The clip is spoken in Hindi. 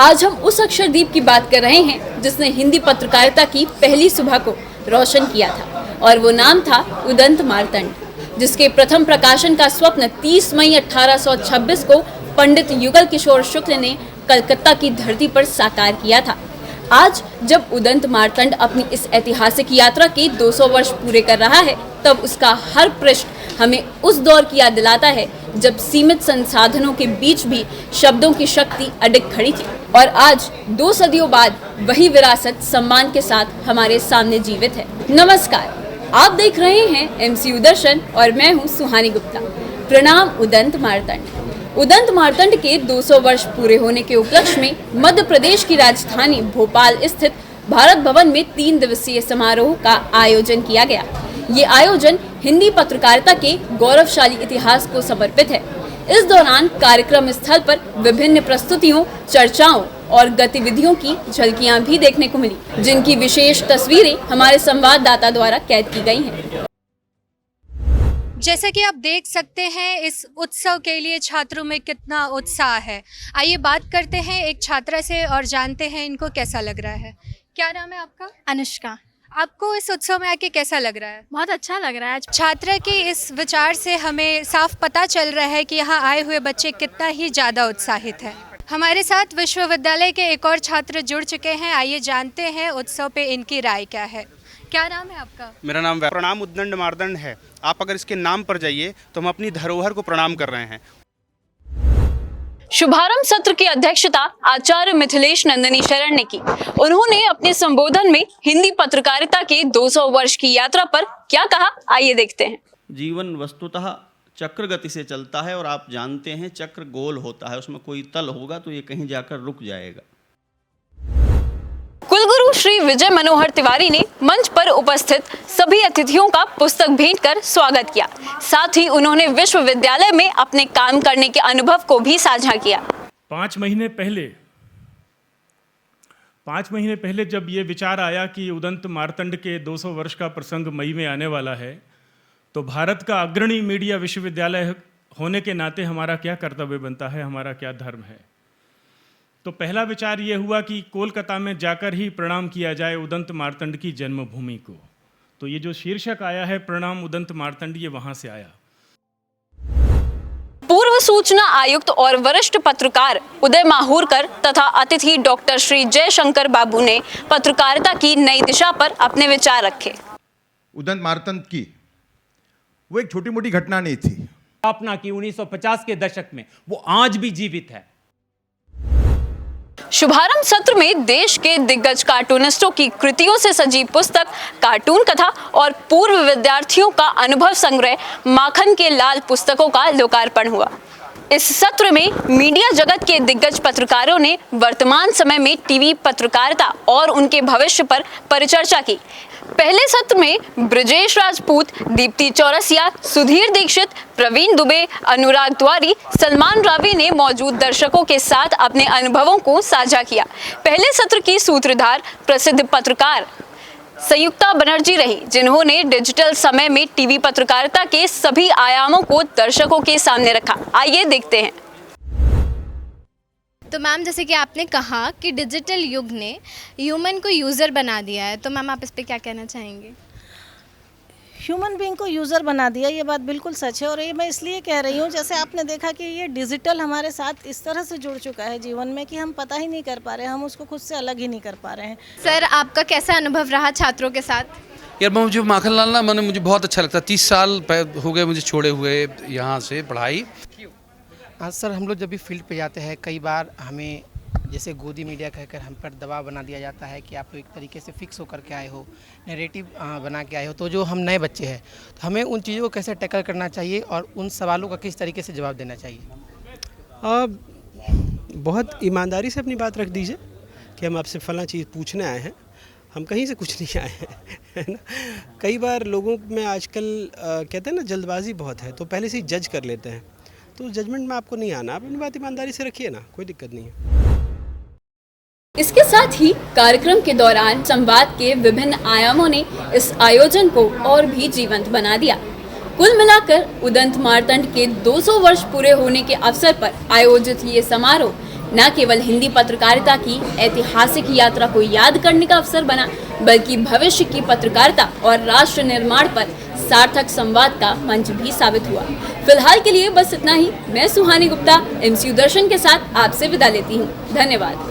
आज हम उस अक्षरदीप की बात कर रहे हैं जिसने हिंदी पत्रकारिता की पहली सुबह को रोशन किया था और वो नाम था उदंत मार्तंड, जिसके प्रथम प्रकाशन का स्वप्न 30 मई 1826 को पंडित युगल किशोर शुक्ल ने कलकत्ता की धरती पर साकार किया था। आज जब उदंत मार्तंड अपनी इस ऐतिहासिक यात्रा के 200 वर्ष पूरे कर रहा है, तब उसका हर पृष्ठ हमें उस दौर की याद दिलाता है जब सीमित संसाधनों के बीच भी शब्दों की शक्ति अडिग खड़ी थी। और आज 2 सदियों बाद वही विरासत सम्मान के साथ हमारे सामने जीवित है। नमस्कार, आप देख रहे हैं एमसीयू दर्शन और मैं हूं सुहानी गुप्ता। प्रणाम उदंत मार्तंड। उदंत मार्तंड के 200 वर्ष पूरे होने के उपलक्ष्य में मध्य प्रदेश की राजधानी भोपाल स्थित भारत भवन में 3 दिवसीय समारोह का आयोजन किया गया। ये आयोजन हिंदी पत्रकारिता के गौरवशाली इतिहास को समर्पित है। इस दौरान कार्यक्रम स्थल पर विभिन्न प्रस्तुतियों, चर्चाओं और गतिविधियों की झलकियां भी देखने को मिली, जिनकी विशेष तस्वीरें हमारे संवाददाता द्वारा कैद की गई हैं। जैसा कि आप देख सकते हैं, इस उत्सव के लिए छात्रों में कितना उत्साह है। आइए बात करते हैं एक छात्रा से और जानते हैं इनको कैसा लग रहा है। क्या नाम है आपका? अनुष्का। आपको इस उत्सव में आके कैसा लग रहा है? बहुत अच्छा लग रहा है। छात्रा की इस विचार से हमें साफ पता चल रहा है कि यहाँ आए हुए बच्चे कितना ही ज़्यादा उत्साहित हैं। हमारे साथ विश्वविद्यालय के एक और छात्र जुड़ चुके हैं। आइए जानते हैं उत्सव पे इनकी राय क्या है। क्या नाम है आपका? मेरा नाम प्रणाम उदंत मार्तंड है। आप अगर इसके नाम पर जाइए तो हम अपनी धरोहर को प्रणाम कर रहे हैं। शुभारंभ सत्र की अध्यक्षता आचार्य मिथिलेश नंदिनी शरण ने की। उन्होंने अपने संबोधन में हिंदी पत्रकारिता के 200 वर्ष की यात्रा पर क्या कहा, आइए देखते हैं। जीवन वस्तुतः चक्र गति से चलता है और आप जानते हैं चक्र गोल होता है, उसमें कोई तल होगा तो ये कहीं जाकर रुक जाएगा। कुलगुरु श्री विजय मनोहर तिवारी ने मंच पर उपस्थित सभी अतिथियों का पुस्तक भेंट कर स्वागत किया। साथ ही उन्होंने विश्वविद्यालय में अपने काम करने के अनुभव को भी साझा किया। 5 महीने पहले जब ये विचार आया कि उदंत मार्तंड के 200 वर्ष का प्रसंग मई में आने वाला है, तो भारत का अग्रणी मीडिया विश्वविद्यालय होने के नाते हमारा क्या कर्तव्य बनता है, हमारा क्या धर्म है। तो पहला विचार ये हुआ कि कोलकाता में जाकर ही प्रणाम किया जाए उदंत मार्तंड की जन्मभूमि को। तो ये जो शीर्षक आया है प्रणाम उदंत मार्तंड, ये वहां से आया। पूर्व सूचना आयुक्त और वरिष्ठ पत्रकार उदय माहूरकर तथा अतिथि डॉक्टर श्री जयशंकर बाबू ने पत्रकारिता की नई दिशा पर अपने विचार रखे। उदंत मार्तंड की वो एक छोटी मोटी घटना नहीं थी। स्थापना की 1950 के दशक में, वो आज भी जीवित है। शुभारंभ सत्र में देश के दिग्गज कार्टूनिस्टों की कृतियों से सजी पुस्तक, कार्टून कथा और पूर्व विद्यार्थियों का अनुभव संग्रह माखन के लाल पुस्तकों का लोकार्पण हुआ। इस सत्र में मीडिया जगत के दिग्गज पत्रकारों ने वर्तमान समय में टीवी पत्रकारिता और उनके भविष्य पर परिचर्चा की। पहले सत्र में ब्रजेश राजपूत, दीप्ति चौरसिया, सुधीर दीक्षित, प्रवीण दुबे, अनुराग द्वारी, सलमान रावी ने मौजूद दर्शकों के साथ अपने अनुभवों को साझा किया। पहले सत्र की सूत्रधार प्रसिद्ध पत्रकार संयुक्ता बनर्जी रही, जिन्होंने डिजिटल समय में टीवी पत्रकारिता के सभी आयामों को दर्शकों के सामने रखा। आइए देखते हैं। तो मैम, जैसे कि आपने कहा कि डिजिटल युग ने ह्यूमन को यूज़र बना दिया है, तो मैम आप इस पे क्या कहना चाहेंगे? ह्यूमन बीइंग को यूज़र बना दिया, ये बात बिल्कुल सच है। और ये मैं इसलिए कह रही हूँ, जैसे आपने देखा कि ये डिजिटल हमारे साथ इस तरह से जुड़ चुका है जीवन में कि हम पता ही नहीं कर पा रहे हैं, हम उसको खुद से अलग ही नहीं कर पा रहे हैं। सर, आपका कैसा अनुभव रहा छात्रों के साथ? यार मुझे माखनलाल ना मुझे बहुत अच्छा लगता है। 30 साल हो गए मुझे छोड़े हुए यहाँ से पढ़ाई। हाँ सर, हम लोग जब भी फील्ड पे जाते हैं, कई बार हमें जैसे गोदी मीडिया कहकर हम पर दबाव बना दिया जाता है कि आप एक तरीके से फिक्स होकर के आए हो, नैरेटिव बना के आए हो। तो जो हम नए बच्चे हैं, तो हमें उन चीज़ों को कैसे टैकल करना चाहिए और उन सवालों का किस तरीके से जवाब देना चाहिए? बहुत ईमानदारी से अपनी बात रख दीजिए कि हम आपसे फलां चीज़ पूछने आए हैं, हम कहीं से कुछ नहीं आए हैं, है ना। कई बार लोगों में आजकल कहते हैं ना, जल्दबाजी बहुत है, तो पहले से ही जज कर लेते हैं। तो जजमेंट में आपको नहीं आना, आप अपनी बात ईमानदारी से रखिए ना, कोई दिक्कत नहीं है। इसके साथ ही कार्यक्रम के दौरान संवाद के विभिन्न आयामों ने इस आयोजन को और भी जीवंत बना दिया। कुल मिलाकर उदंत मार्तंड के 200 वर्ष पूरे होने के अवसर पर आयोजित ये समारोह न केवल हिंदी पत्रकारिता की ऐतिहासिक यात्रा को याद करने का अवसर बना, बल्कि भविष्य की पत्रकारिता और राष्ट्र निर्माण पर सार्थक संवाद का मंच भी साबित हुआ। फिलहाल के लिए बस इतना ही। मैं सुहानी गुप्ता MCU दर्शन के साथ आपसे विदा लेती हूँ। धन्यवाद।